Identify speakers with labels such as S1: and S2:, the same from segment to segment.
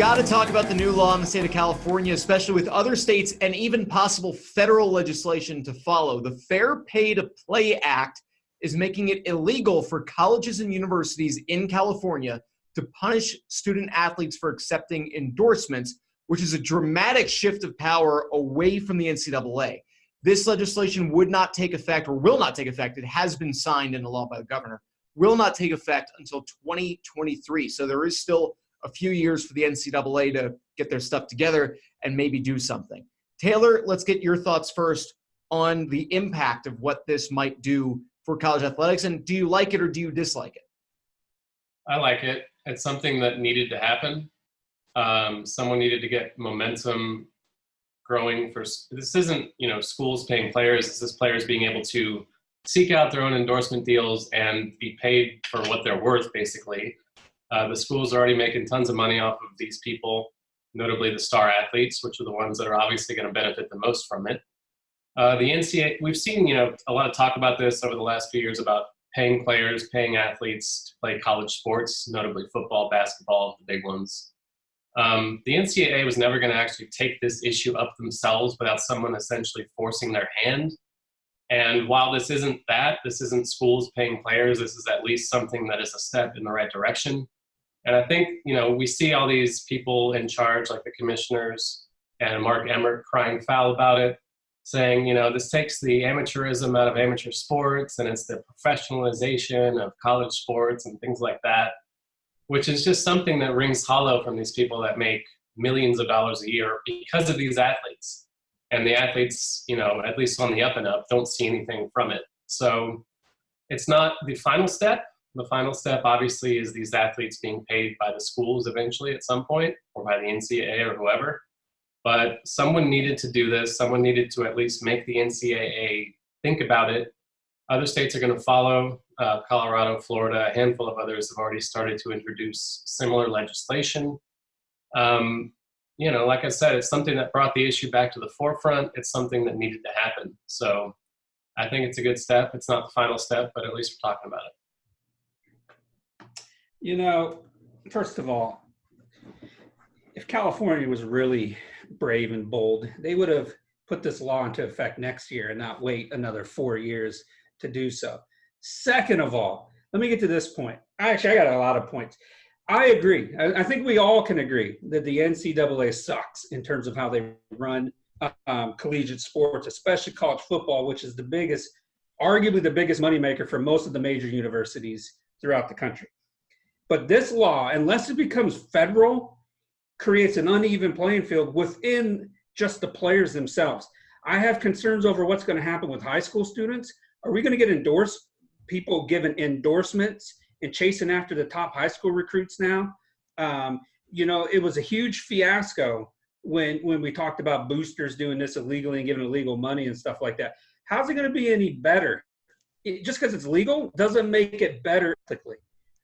S1: got to talk about the new law in the state of California, especially with other states and even possible federal legislation to follow. The Fair Pay to Play Act is making it illegal for colleges and universities in California to punish student athletes for accepting endorsements, which is a dramatic shift of power away from the NCAA. This legislation would not take effect, or will not take effect. It has been signed into law by the governor. Will not take effect until 2023. So there is still a few years for the NCAA to get their stuff together and maybe do something. Taylor, let's get your thoughts first on the impact of what this might do for college athletics. And do you like it or do you dislike it?
S2: I like it. It's something that needed to happen. Someone needed to get momentum growing. This isn't, schools paying players. This is players being able to seek out their own endorsement deals and be paid for what they're worth, basically. The schools are already making tons of money off of these people, notably the star athletes, which are the ones that are obviously going to benefit the most from it. The NCAA, we've seen, a lot of talk about this over the last few years about paying players, paying athletes to play college sports, notably football, basketball, the big ones. The NCAA was never going to actually take this issue up themselves without someone essentially forcing their hand. And while this isn't schools paying players, this is at least something that is a step in the right direction. And I think, we see all these people in charge, like the commissioners and Mark Emmert, crying foul about it, saying, this takes the amateurism out of amateur sports and it's the professionalization of college sports and things like that, which is just something that rings hollow from these people that make millions of dollars a year because of these athletes. And the athletes, at least on the up and up, don't see anything from it. So it's not the final step. The final step, obviously, is these athletes being paid by the schools eventually at some point, or by the NCAA or whoever. But someone needed to do this. Someone needed to at least make the NCAA think about it. Other states are going to follow. Colorado, Florida, a handful of others have already started to introduce similar legislation. Like I said, it's something that brought the issue back to the forefront. It's something that needed to happen. So I think it's a good step. It's not the final step, but at least we're talking about it.
S3: First of all, if California was really brave and bold, they would have put this law into effect next year and not wait another 4 years to do so. Second of all, let me get to this point. I got a lot of points. I agree. I think we all can agree that the NCAA sucks in terms of how they run collegiate sports, especially college football, which is arguably the biggest moneymaker for most of the major universities throughout the country. But this law, unless it becomes federal, creates an uneven playing field within just the players themselves. I have concerns over what's going to happen with high school students. Are we going to get people given endorsements and chasing after the top high school recruits now? It was a huge fiasco when we talked about boosters doing this illegally and giving illegal money and stuff like that. How's it going to be any better? Just because it's legal doesn't make it better ethically.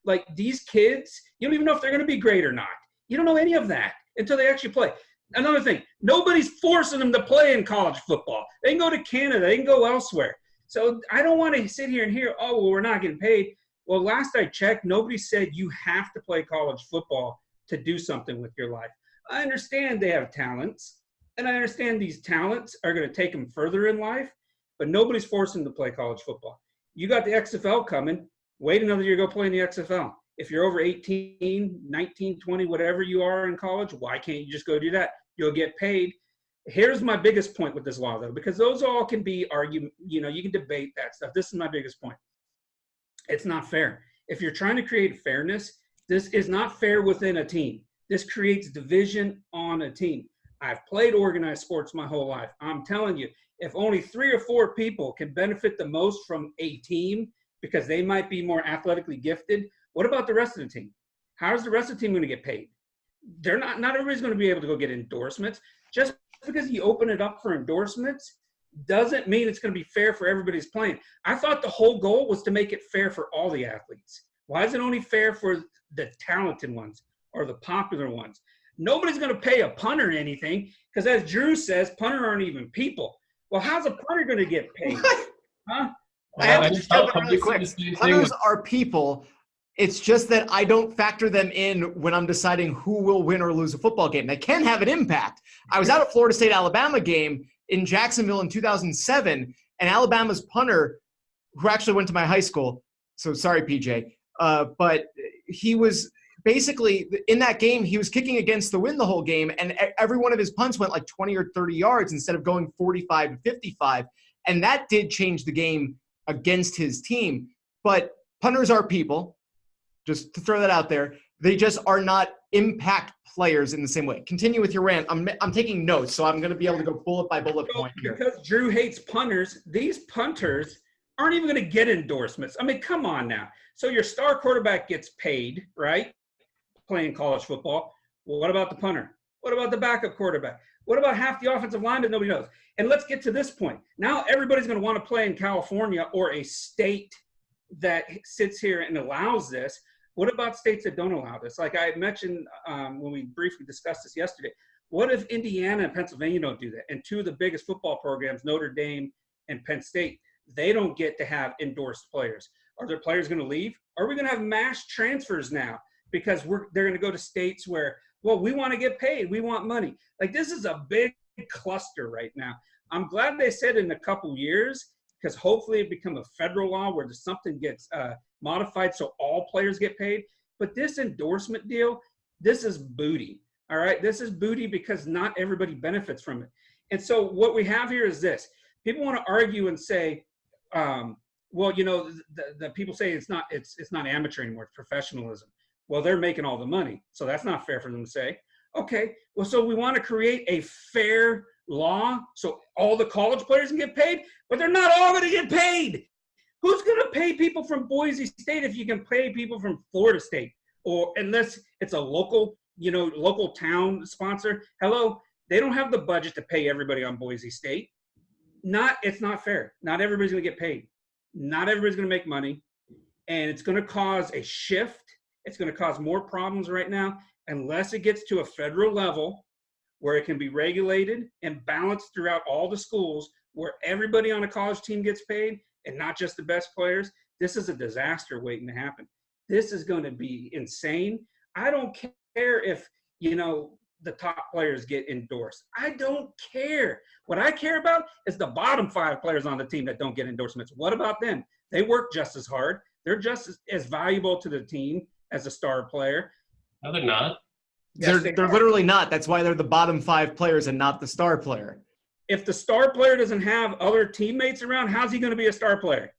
S3: Like these kids, you don't even know if they're going to be great or not. You don't know any of that until they actually play. Another thing, nobody's forcing them to play in college football. They can go to Canada. They can go elsewhere. So I don't want to sit here and hear, oh, well, we're not getting paid. Well, last I checked, nobody said you have to play college football to do something with your life. I understand they have talents, and I understand these talents are going to take them further in life, but nobody's forcing them to play college football. You got the XFL coming. Wait another year to go play in the XFL. If you're over 18, 19, 20, whatever you are in college, why can't you just go do that? You'll get paid. Here's my biggest point with this law, though, because those all can be argued. You can debate that stuff. This is my biggest point. It's not fair. If you're trying to create fairness, this is not fair within a team. This creates division on a team. I've played organized sports my whole life. I'm telling you, if only 3 or 4 people can benefit the most from a team because they might be more athletically gifted, what about the rest of the team? How's the rest of the team going to get paid? Not everybody's going to be able to go get endorsements. Just because you open it up for endorsements doesn't mean it's going to be fair for everybody's playing. I thought the whole goal was to make it fair for all the athletes. Why is it only fair for the talented ones or the popular ones? Nobody's going to pay a punter anything because, as Drew says, punter aren't even people. Well, how's a punter going to get paid? Huh?
S1: I have to just jump in really quick. Punters are people It's just that I don't factor them in when I'm deciding who will win or lose a football game. They can have an impact. I was at a Florida State-Alabama game in Jacksonville in 2007, and Alabama's punter, who actually went to my high school, so sorry, PJ, but he was basically in that game, he was kicking against the win the whole game, and every one of his punts went like 20 or 30 yards instead of going 45 to 55, and that did change the game against his team. But punters are people, just to throw that out there. They just are not impact players in the same way. Continue with your rant. I'm taking notes, so I'm going to be able to go bullet by bullet point here.
S3: Because Drew hates punters, these punters aren't even going to get endorsements. I mean, come on now. So your star quarterback gets paid, right, playing college football. Well, what about the punter? What about the backup quarterback? What about half the offensive line that nobody knows? And let's get to this point. Now everybody's going to want to play in California or a state that sits here and allows this. What about states that don't allow this? Like I mentioned when we briefly discussed this yesterday, what if Indiana and Pennsylvania don't do that? And two of the biggest football programs, Notre Dame and Penn State, they don't get to have endorsed players. Are their players going to leave? Are we going to have mass transfers now? Because they're going to go to states where, well, we want to get paid. We want money. Like this is a big cluster right now. I'm glad they said in a couple years, because hopefully it become a federal law where something gets modified so all players get paid. But this endorsement deal, this is booty, all right? This is booty because not everybody benefits from it. And so what we have here is this. People want to argue and say, well, you know, the people say it's not amateur anymore, it's professionalism. Well, they're making all the money, so that's not fair for them to say. Okay, well, so we want to create a fair law so all the college players can get paid, but they're not all going to get paid. Who's going to pay people from Boise State if you can pay people from Florida State? Or unless it's a local town sponsor. Hello, they don't have the budget to pay everybody on Boise State. It's not fair. Not everybody's going to get paid. Not everybody's going to make money. And it's going to cause a shift. It's going to cause more problems right now unless it gets to a federal level where it can be regulated and balanced throughout all the schools where everybody on a college team gets paid and not just the best players. This is a disaster waiting to happen. This is going to be insane. I don't care if, the top players get endorsed. I don't care. What I care about is the bottom 5 players on the team that don't get endorsements. What about them? They work just as hard. They're just as valuable to the team as a star player.
S2: No, they're not.
S1: Yes, they're literally not. That's why they're the bottom 5 players and not the star player.
S3: If the star player doesn't have other teammates around, how's he going to be a star player?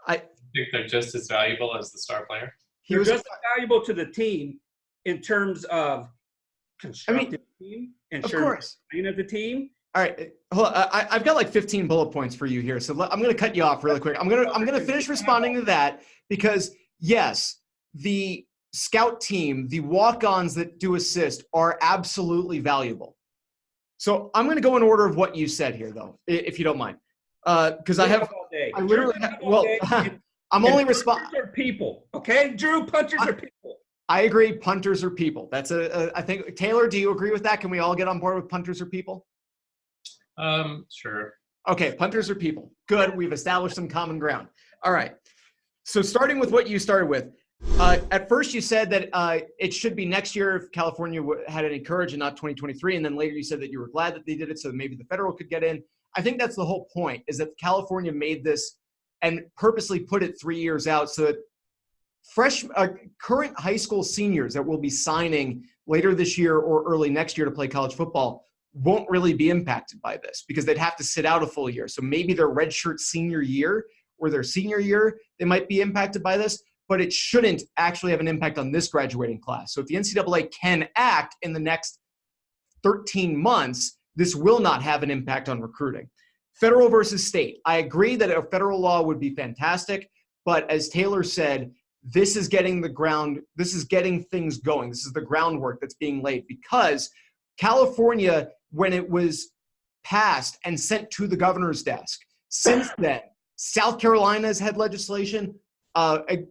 S2: I think they're just as valuable as the star player.
S3: They're just as valuable to the team in terms of constructing the team, ensuring of the team.
S1: All right, hold on. I've got like 15 bullet points for you here, so I'm going to cut you off really quick. I'm going to finish responding to that because yes, the scout team, the walk-ons that do assist are absolutely valuable. So I'm going to go in order of what you said here, though, if you don't mind, because I'm only responding.
S3: Punters are people, okay? Drew, punters are people.
S1: I agree. Punters are people. That's I think, Taylor, do you agree with that? Can we all get on board with punters are people?
S2: Sure.
S1: Okay, punters are people. Good. We've established some common ground. All right. So starting with what you started with, at first you said that it should be next year if California had any courage and not 2023. And then later you said that you were glad that they did it so that maybe the federal could get in. I think that's the whole point, is that California made this and purposely put it 3 years out so that current high school seniors that will be signing later this year or early next year to play college football won't really be impacted by this because they'd have to sit out a full year. So maybe their redshirt senior year or their senior year, they might be impacted by this, but it shouldn't actually have an impact on this graduating class. So if the NCAA can act in the next 13 months, this will not have an impact on recruiting. Federal versus state. I agree that a federal law would be fantastic, but as Taylor said, this is getting things going. This is the groundwork that's being laid because California, when it was passed and sent to the governor's desk, since then, South Carolina has had legislation.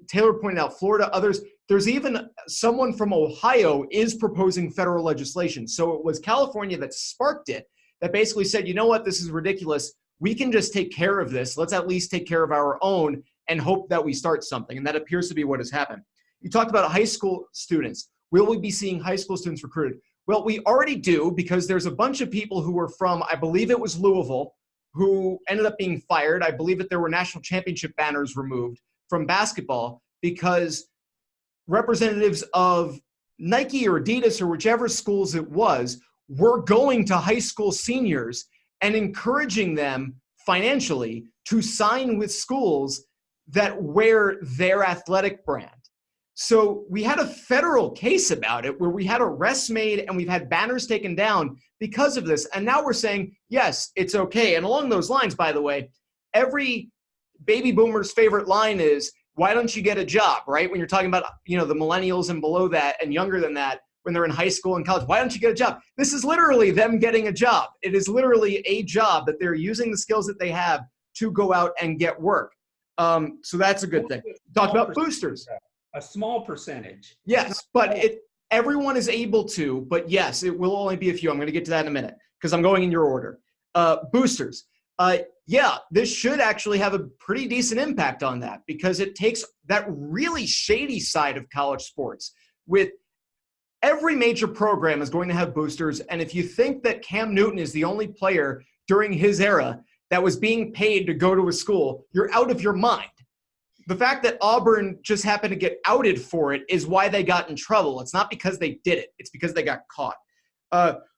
S1: Taylor pointed out Florida, others. There's even someone from Ohio is proposing federal legislation. So it was California that sparked it, that basically said, you know what, this is ridiculous. We can just take care of this. Let's at least take care of our own and hope that we start something. And that appears to be what has happened. You talked about high school students. Will we be seeing high school students recruited? Well, we already do, because there's a bunch of people who were from, I believe it was Louisville, who ended up being fired. I believe that there were national championship banners removed from basketball because representatives of Nike or Adidas or whichever schools it was were going to high school seniors and encouraging them financially to sign with schools that wear their athletic brand. So we had a federal case about it where we had arrests made and we've had banners taken down because of this. And now we're saying, yes, it's okay. And along those lines, by the way, every baby boomer's favorite line is, why don't you get a job, right? When you're talking about, the millennials and below that and younger than that, when they're in high school and college, why don't you get a job? This is literally them getting a job. It is literally a job that they're using the skills that they have to go out and get work. So that's a good thing. Talk about boosters.
S3: A small percentage.
S1: Yes, but everyone is able to, but yes, it will only be a few. I'm going to get to that in a minute because I'm going in your order. Boosters. Yeah, this should actually have a pretty decent impact on that because it takes that really shady side of college sports. With every major program is going to have boosters, and if you think that Cam Newton is the only player during his era that was being paid to go to a school, you're out of your mind. The fact that Auburn just happened to get outed for it is why they got in trouble. It's not because they did it. It's because they got caught.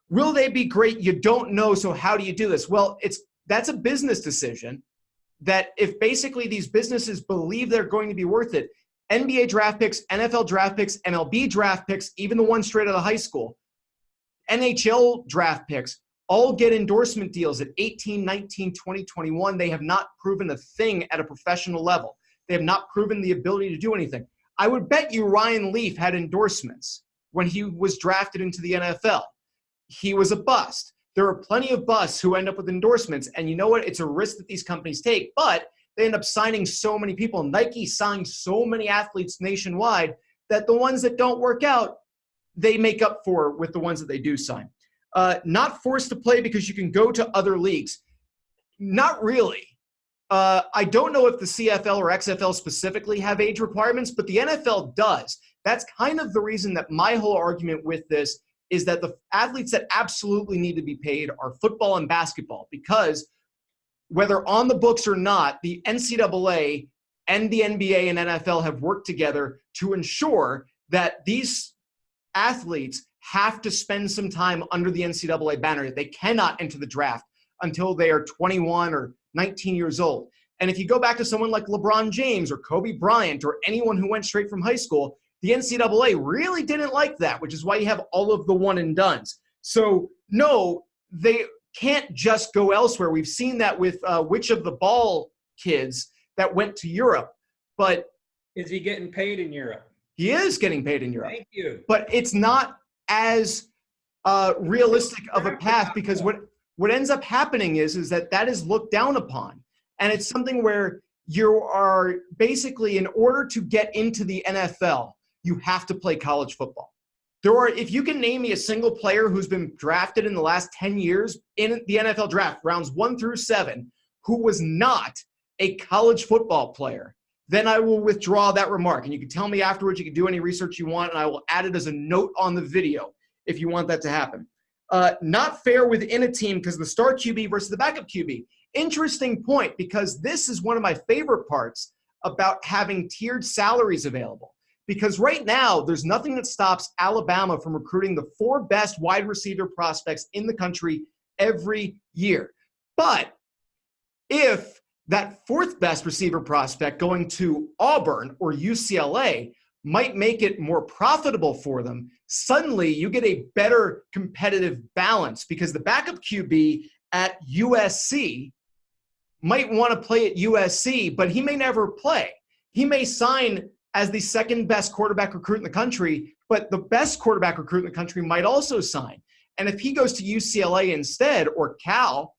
S1: Will they be great? You don't know, so how do you do this? Well, that's a business decision that if basically these businesses believe they're going to be worth it, NBA draft picks, NFL draft picks, MLB draft picks, even the ones straight out of high school, NHL draft picks, all get endorsement deals at 18, 19, 20, 21. They have not proven a thing at a professional level. They have not proven the ability to do anything. I would bet you Ryan Leaf had endorsements when he was drafted into the NFL. He was a bust. There are plenty of busts who end up with endorsements, and you know what? It's a risk that these companies take, but they end up signing so many people. Nike signs so many athletes nationwide that the ones that don't work out, they make up for with the ones that they do sign. Not forced to play because you can go to other leagues. Not really. I don't know if the CFL or XFL specifically have age requirements, but the NFL does. That's kind of the reason that my whole argument with this is that the athletes that absolutely need to be paid are football and basketball, because whether on the books or not, the NCAA and the NBA and NFL have worked together to ensure that these athletes have to spend some time under the NCAA banner. They cannot enter the draft until they are 21 or 19 years old. And if you go back to someone like LeBron James or Kobe Bryant or anyone who went straight from high school, the NCAA really didn't like that, which is why you have all of the one and dones. So no, they can't just go elsewhere. We've seen that with which of the ball kids that went to Europe. But
S3: is he getting paid in Europe?
S1: He is getting paid in Europe.
S3: Thank you.
S1: But it's not as realistic of a path, because what ends up happening is that is looked down upon. And it's something where you are basically, in order to get into the NFL, you have to play college football. If you can name me a single player who's been drafted in the last 10 years in the NFL draft, rounds 1 through 7, who was not a college football player, then I will withdraw that remark. And you can tell me afterwards, you can do any research you want, and I will add it as a note on the video if you want that to happen. Not fair within a team because the star QB versus the backup QB. Interesting point, because this is one of my favorite parts about having tiered salaries available. Because right now, there's nothing that stops Alabama from recruiting the 4 best wide receiver prospects in the country every year. But if that 4th best receiver prospect going to Auburn or UCLA might make it more profitable for them, suddenly you get a better competitive balance, because the backup QB at USC might want to play at USC, but he may never play. He may sign as the 2nd best quarterback recruit in the country, but the best quarterback recruit in the country might also sign. And if he goes to UCLA instead, or Cal,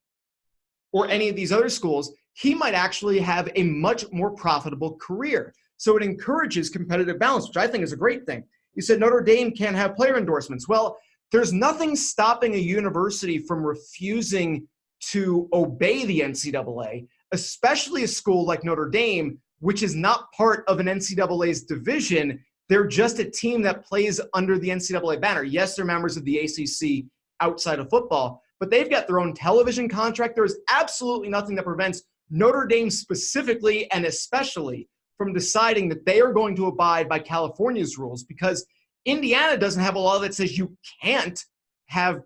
S1: or any of these other schools, he might actually have a much more profitable career. So it encourages competitive balance, which I think is a great thing. You said Notre Dame can't have player endorsements. Well, there's nothing stopping a university from refusing to obey the NCAA, especially a school like Notre Dame, which is not part of an NCAA's division. They're just a team that plays under the NCAA banner. Yes, they're members of the ACC outside of football, but they've got their own television contract. There's absolutely nothing that prevents Notre Dame specifically and especially from deciding that they are going to abide by California's rules, because Indiana doesn't have a law that says you can't have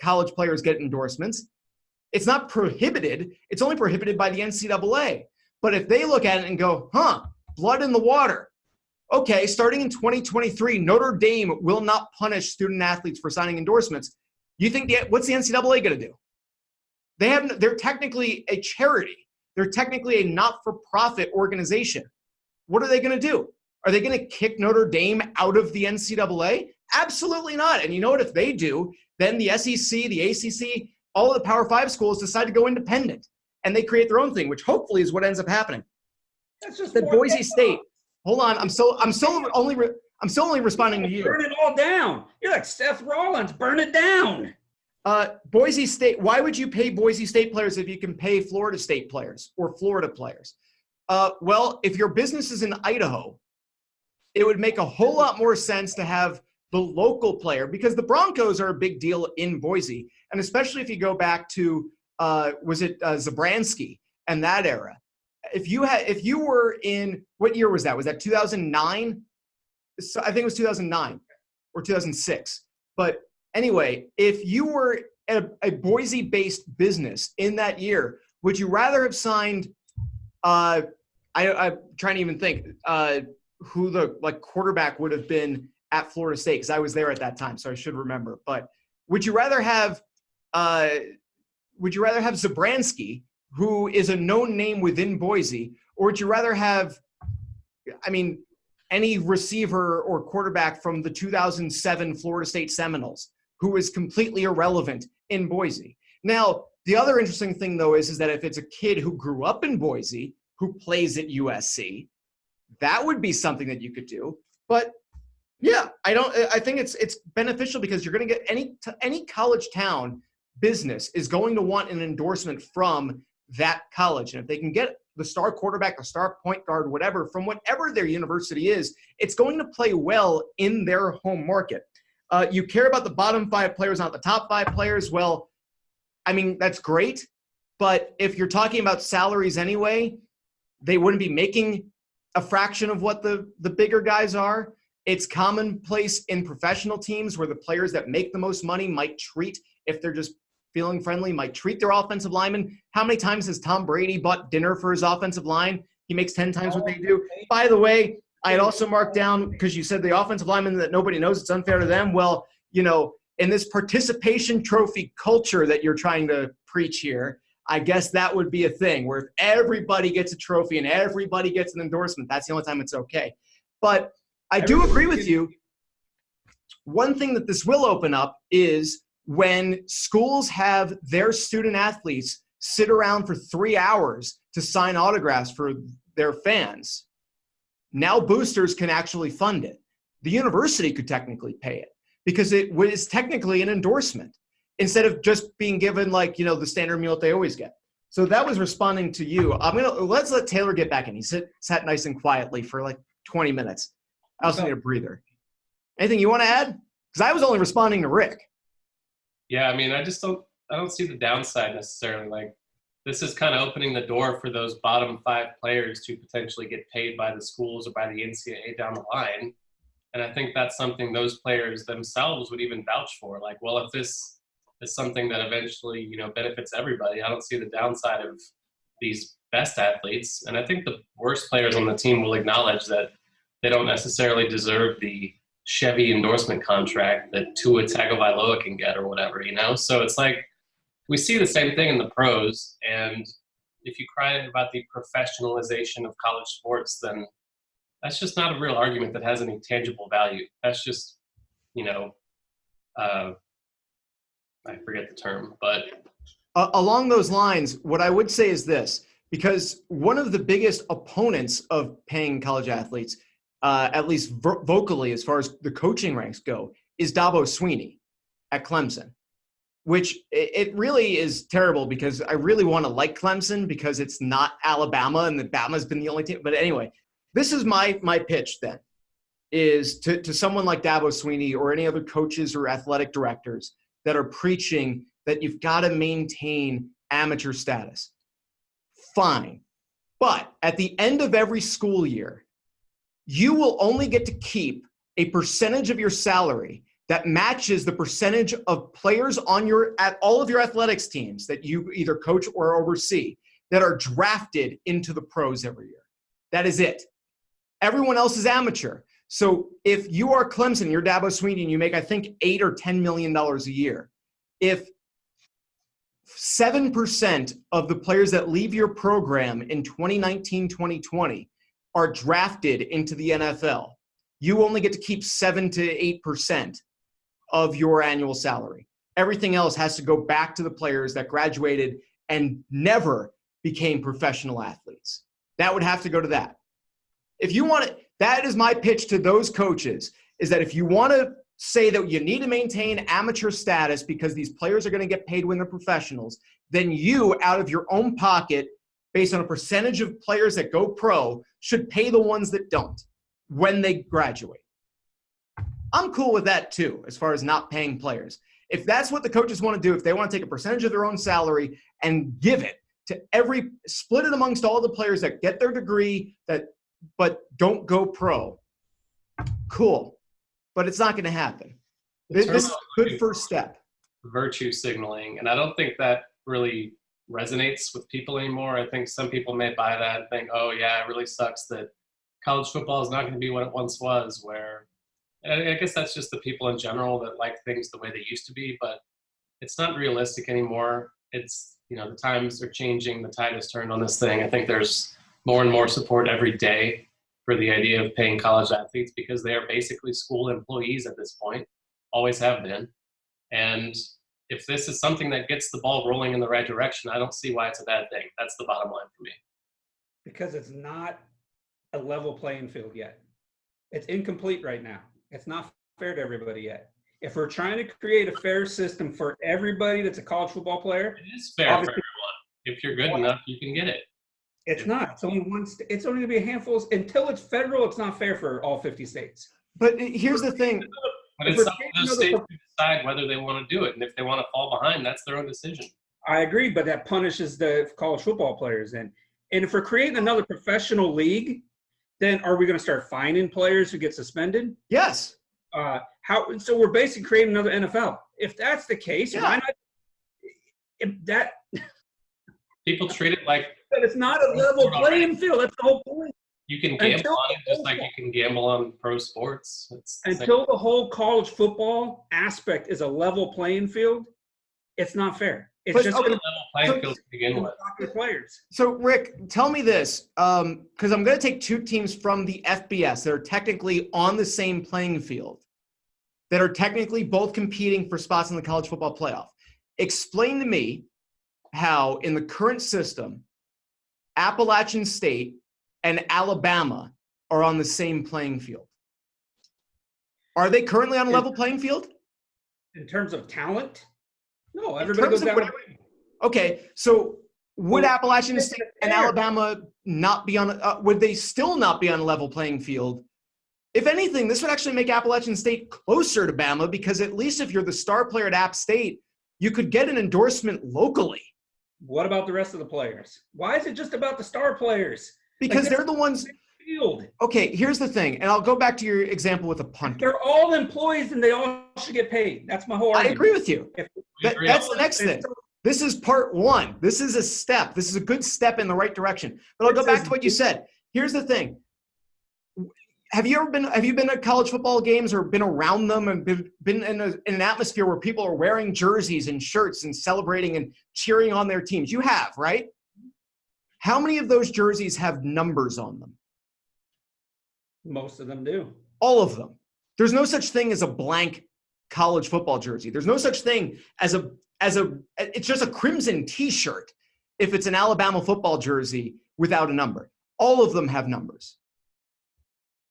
S1: college players get endorsements. It's not prohibited. It's only prohibited by the NCAA. But if they look at it and go, blood in the water. Okay, starting in 2023, Notre Dame will not punish student athletes for signing endorsements. You think what's the NCAA going to do? They're technically a charity. They're technically a not-for-profit organization. What are they going to do? Are they going to kick Notre Dame out of the NCAA? Absolutely not. And you know what? If they do, then the SEC, the ACC, all of the Power 5 schools decide to go independent, and they create their own thing, which hopefully is what ends up happening.
S3: That's just
S1: the Boise State. Hold on, I'm still only responding to you.
S3: Burn it all down. You're like Seth Rollins. Burn it down.
S1: Boise State. Why would you pay Boise State players if you can pay Florida State players or Florida players? Well, if your business is in Idaho, it would make a whole lot more sense to have the local player, because the Broncos are a big deal in Boise. And especially if you go back to, Zabransky and that era. If you were in, what year was that? Was that 2009? So I think it was 2009 or 2006. But anyway, if you were a Boise-based business in that year, would you rather have signed, I'm trying to even think who the quarterback would have been at Florida State, because I was there at that time, so I should remember. But would you rather have Zabransky, who is a known name within Boise, or would you rather have, any receiver or quarterback from the 2007 Florida State Seminoles, who is completely irrelevant in Boise? Now, the other interesting thing, though, is that if it's a kid who grew up in Boise who plays at USC, that would be something that you could do. But yeah, I think it's beneficial, because you're going to get any college town business is going to want an endorsement from that college. And if they can get the star quarterback, the star point guard, whatever, from whatever their university is, it's going to play well in their home market. You care about the bottom 5 players, not the top 5 players. Well, that's great. But if you're talking about salaries anyway, they wouldn't be making a fraction of what the bigger guys are. It's commonplace in professional teams where the players that make the most money might treat, if they're just feeling friendly, might treat their offensive linemen. How many times has Tom Brady bought dinner for his offensive line? He makes 10 times what they do. By the way, I had also marked down, because you said the offensive linemen that nobody knows, it's unfair to them. Well, in this participation trophy culture that you're trying to preach here, I guess that would be a thing where if everybody gets a trophy and everybody gets an endorsement, that's the only time it's okay. But I do agree with you. One thing that this will open up is when schools have their student athletes sit around for 3 hours to sign autographs for their fans. Now boosters can actually fund it. The university could technically pay it, because it was technically an endorsement instead of just being given the standard meal that they always get. So that was responding to you. Let's let Taylor get back in. He sat nice and quietly for 20 minutes. I also need a breather. Anything you want to add? Because I was only responding to Rick.
S2: Yeah, I don't see the downside necessarily. This is kind of opening the door for those bottom 5 players to potentially get paid by the schools or by the NCAA down the line. And I think that's something those players themselves would even vouch for. If this is something that eventually, benefits everybody, I don't see the downside of these best athletes. And I think the worst players on the team will acknowledge that they don't necessarily deserve the Chevy endorsement contract that Tua Tagovailoa can get or whatever, So it's we see the same thing in the pros. And if you cry about the professionalization of college sports, then that's just not a real argument that has any tangible value. That's just, I forget the term, but.
S1: Along those lines, what I would say is this, because one of the biggest opponents of paying college athletes, at least vocally as far as the coaching ranks go, is Dabo Swinney at Clemson. which it really is terrible because I really want to like Clemson because it's not Alabama and that Bama's been the only team. But anyway, this is my pitch then, is to someone like Dabo Swinney or any other coaches or athletic directors that are preaching that you've got to maintain amateur status. Fine. But at the end of every school year, you will only get to keep a percentage of your salary that matches the percentage of players at all of your athletics teams that you either coach or oversee that are drafted into the pros every year. That is it. Everyone else is amateur. So if you are Clemson, you're Dabo Swinney, and you make, I think, $8 or $10 million a year, if 7% of the players that leave your program in 2019, 2020 are drafted into the NFL, you only get to keep 7 to 8% of your annual salary. Everything else has to go back to the players that graduated and never became professional athletes. That would have to go to that. If you want to, that is my pitch to those coaches, is that if you want to say that you need to maintain amateur status because these players are going to get paid when they're professionals, then you, out of your own pocket, based on a percentage of players that go pro, should pay the ones that don't when they graduate. I'm cool with that too, as far as not paying players. If that's what the coaches want to do, if they want to take a percentage of their own salary and give it to split it amongst all the players that get their degree but don't go pro, cool. But it's not going to happen. This is a good first step.
S2: Virtue signaling, and I don't think that really resonates with people anymore. I think some people may buy that and think, oh yeah, it really sucks that college football is not going to be what it once was, where I guess that's just the people in general that like things the way they used to be, but it's not realistic anymore. It's, the times are changing. The tide has turned on this thing. I think there's more and more support every day for the idea of paying college athletes because they are basically school employees at this point, always have been. And if this is something that gets the ball rolling in the right direction, I don't see why it's a bad thing. That's the bottom line for me.
S3: Because it's not a level playing field yet. It's incomplete right now. It's not fair to everybody yet. If we're trying to create a fair system for everybody that's a college football player,
S2: it is fair for everyone. If you're good enough, you can get it.
S3: It's not. It's only one. It's only going to be a handful. Until it's federal, it's not fair for all 50 states.
S1: But here's the thing.
S2: But it's up to those states to decide whether they want to do it. And if they want to fall behind, that's their own decision.
S3: I agree, but that punishes the college football players then. And if we're creating another professional league, then are we going to start fining players who get suspended?
S1: Yes.
S3: So we're basically creating another NFL. If that's the case, why not? If that
S2: people treat it like
S3: but it's not a level playing field. That's the whole point.
S2: You can gamble on it just like you can gamble on pro sports.
S3: Until the whole college football aspect is a level playing field, it's not fair. It's just
S2: a level playing field to begin with.
S3: Players.
S1: So, Rick, tell me this, because I'm going to take two teams from the FBS that are technically on the same playing field, that are technically both competing for spots in the college football playoff. Explain to me how, in the current system, Appalachian State and Alabama are on the same playing field. Are they currently on a level playing field?
S3: In terms of talent? No, everybody goes that way.
S1: Okay, so would Appalachian State and Alabama not be on would they still not be on a level playing field? If anything, this would actually make Appalachian State closer to Bama because at least if you're the star player at App State, you could get an endorsement locally.
S3: What about the rest of the players? Why is it just about the star players?
S1: Because they're the ones.
S3: Field.
S1: Okay, here's the thing, and I'll go back to your example with a punter.
S3: They're all employees and they all should get paid. That's my whole argument.
S1: I agree with you. That's the next thing. This is part one. This is a step. This is a good step in the right direction. But I'll go back to what you said. Here's the thing. Have you been at college football games or been around them and been in an atmosphere where people are wearing jerseys and shirts and celebrating and cheering on their teams? You have, right? How many of those jerseys have numbers on them?
S3: Most of them do.
S1: All of them. There's no such thing as a blank college football jersey. There's no such thing as it's just a crimson t-shirt if it's an Alabama football jersey without a number. All of them have numbers.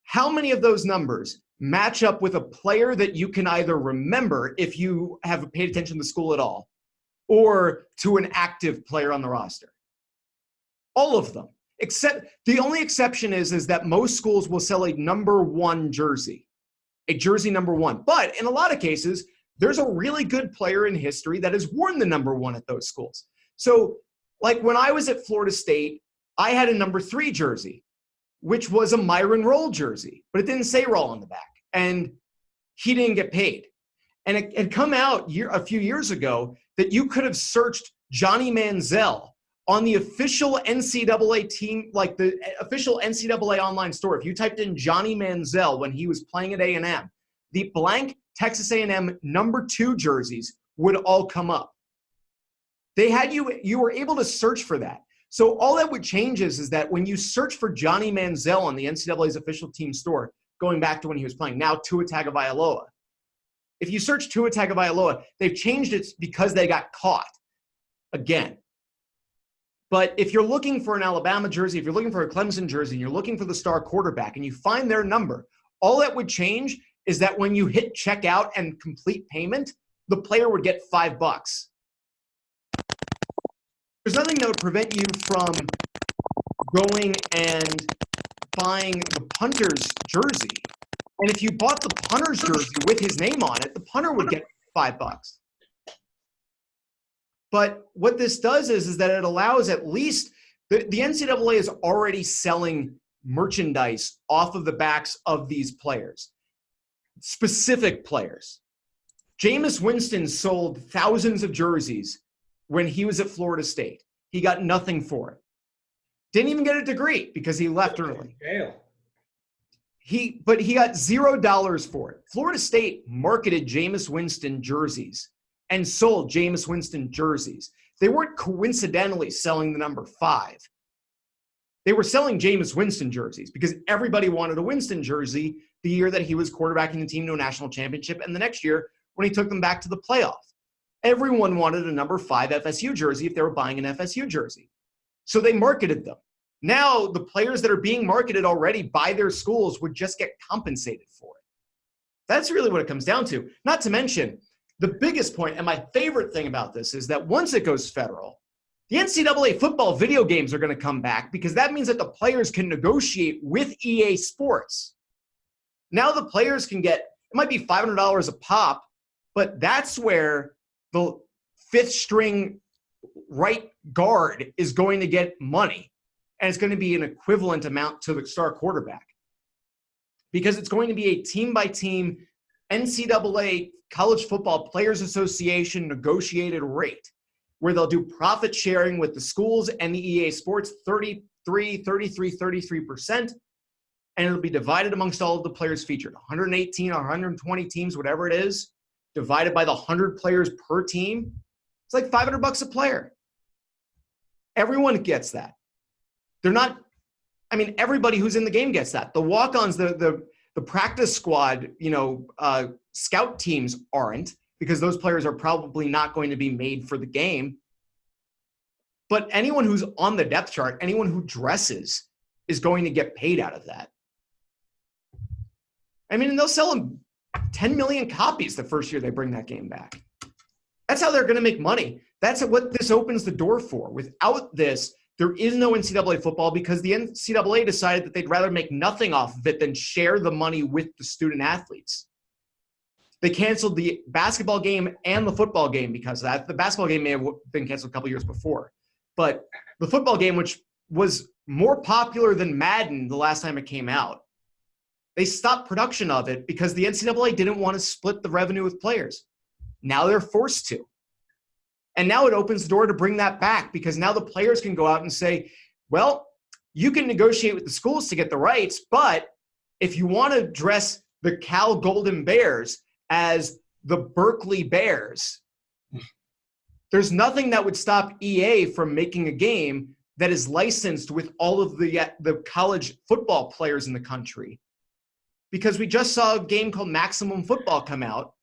S1: How many of those numbers match up with a player that you can either remember if you have paid attention to the school at all, or to an active player on the roster. All of them. Except the only exception is that most schools will sell a number 1 jersey, a jersey number 1. But in a lot of cases, there's a really good player in history that has worn the number 1 at those schools. So like when I was at Florida State, I had a number 3 jersey, which was a Myron Roll jersey, but it didn't say Roll on the back. And he didn't get paid. And it had come out a few years ago that you could have searched Johnny Manziel on the official NCAA team, like the official NCAA online store. If you typed in Johnny Manziel when he was playing at A&M, the blank Texas A&M number 2 jerseys would all come up. They had you were able to search for that. So all that would change is that when you search for Johnny Manziel on the NCAA's official team store, going back to when he was playing, now Tua Tagovailoa. If you search Tua Tagovailoa, they've changed it because they got caught again. But if you're looking for an Alabama jersey, if you're looking for a Clemson jersey, and you're looking for the star quarterback, and you find their number, all that would change is that when you hit checkout and complete payment, the player would get $5. There's nothing that would prevent you from going and buying the punter's jersey. And if you bought the punter's jersey with his name on it, the punter would get $5. But what this does is that it allows at least the NCAA is already selling merchandise off of the backs of these players, specific players. Jameis Winston sold thousands of jerseys when he was at Florida State. He got nothing for it. Didn't even get a degree because he left early. But he got $0 for it. Florida State marketed Jameis Winston jerseys and sold Jameis Winston jerseys. They weren't coincidentally selling the number 5. They were selling Jameis Winston jerseys because everybody wanted a Winston jersey the year that he was quarterbacking the team to a national championship, and the next year when he took them back to the playoff. Everyone wanted a number 5 FSU jersey if they were buying an FSU jersey. So they marketed them. Now the players that are being marketed already by their schools would just get compensated for it. That's really what it comes down to. Not to mention, the biggest point, and my favorite thing about this, is that once it goes federal, the NCAA football video games are going to come back because that means that the players can negotiate with EA Sports. Now the players can get, it might be $500 a pop, but that's where the 5th string right guard is going to get money. And it's going to be an equivalent amount to the star quarterback. Because it's going to be a team-by-team NCAA College Football Players Association negotiated rate, where they'll do profit sharing with the schools and the EA Sports, 33%, and it'll be divided amongst all of the players featured. 118 or 120 teams, whatever it is, divided by the 100 players per team. It's like $500 a player. Everyone gets that. They're not, I mean, everybody who's in the game gets that. The walk-ons, the practice squad, scout teams aren't, because those players are probably not going to be made for the game. But anyone who's on the depth chart, anyone who dresses, is going to get paid out of that. I mean, and they'll sell them 10 million copies the first year they bring that game back. That's how they're going to make money. That's what this opens the door for. Without this, there is no NCAA football because the NCAA decided that they'd rather make nothing off of it than share the money with the student athletes. They canceled the basketball game and the football game because of that. The basketball game may have been canceled a couple years before. But the football game, which was more popular than Madden the last time it came out, they stopped production of it because the NCAA didn't want to split the revenue with players. Now they're forced to. And now it opens the door to bring that back because now the players can go out and say, well, you can negotiate with the schools to get the rights, but if you want to dress the Cal Golden Bears as the Berkeley Bears, there's nothing that would stop EA from making a game that is licensed with all of the college football players in the country. Because we just saw a game called Maximum Football come out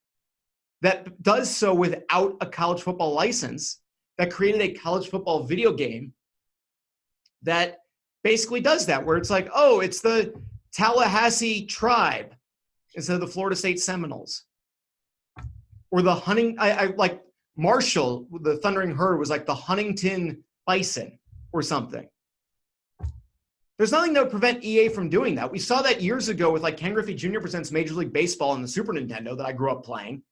S1: that does so without a college football license, that created a college football video game that basically does that, where it's like, oh, it's the Tallahassee Tribe. instead of the Florida State Seminoles. Or the I like Marshall, the Thundering Herd was like the Huntington Bison or something. There's nothing that would prevent EA from doing that. We saw that years ago with like Ken Griffey Jr. Presents Major League Baseball on the Super Nintendo that I grew up playing,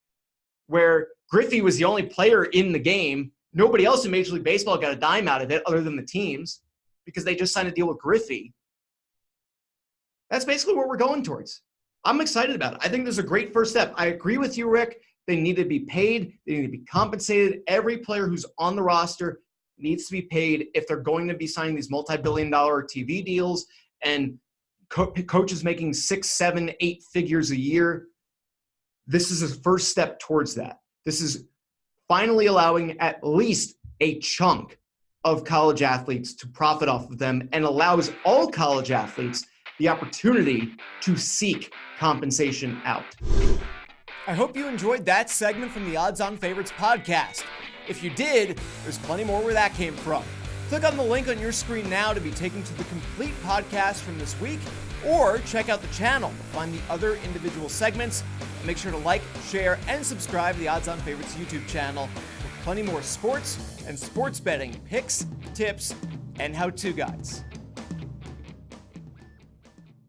S1: where Griffey was the only player in the game. Nobody else in Major League Baseball got a dime out of it other than the teams because they just signed a deal with Griffey. That's basically what we're going towards. I'm excited about it. I think there's a great first step. I agree with you, Rick. They need to be paid. They need to be compensated. Every player who's on the roster needs to be paid if they're going to be signing these multi-billion-dollar TV deals and coaches making 6, 7, 8 figures a year. This is a first step towards that. This is finally allowing at least a chunk of college athletes to profit off of them and allows all college athletes the opportunity to seek compensation out. I hope you enjoyed that segment from the Odds On Favorites podcast. If you did, there's plenty more where that came from. Click on the link on your screen now to be taken to the complete podcast from this week, or check out the channel to find the other individual segments. And make sure to like, share, and subscribe to the Odds On Favorites YouTube channel for plenty more sports and sports betting picks, tips, and how-to guides.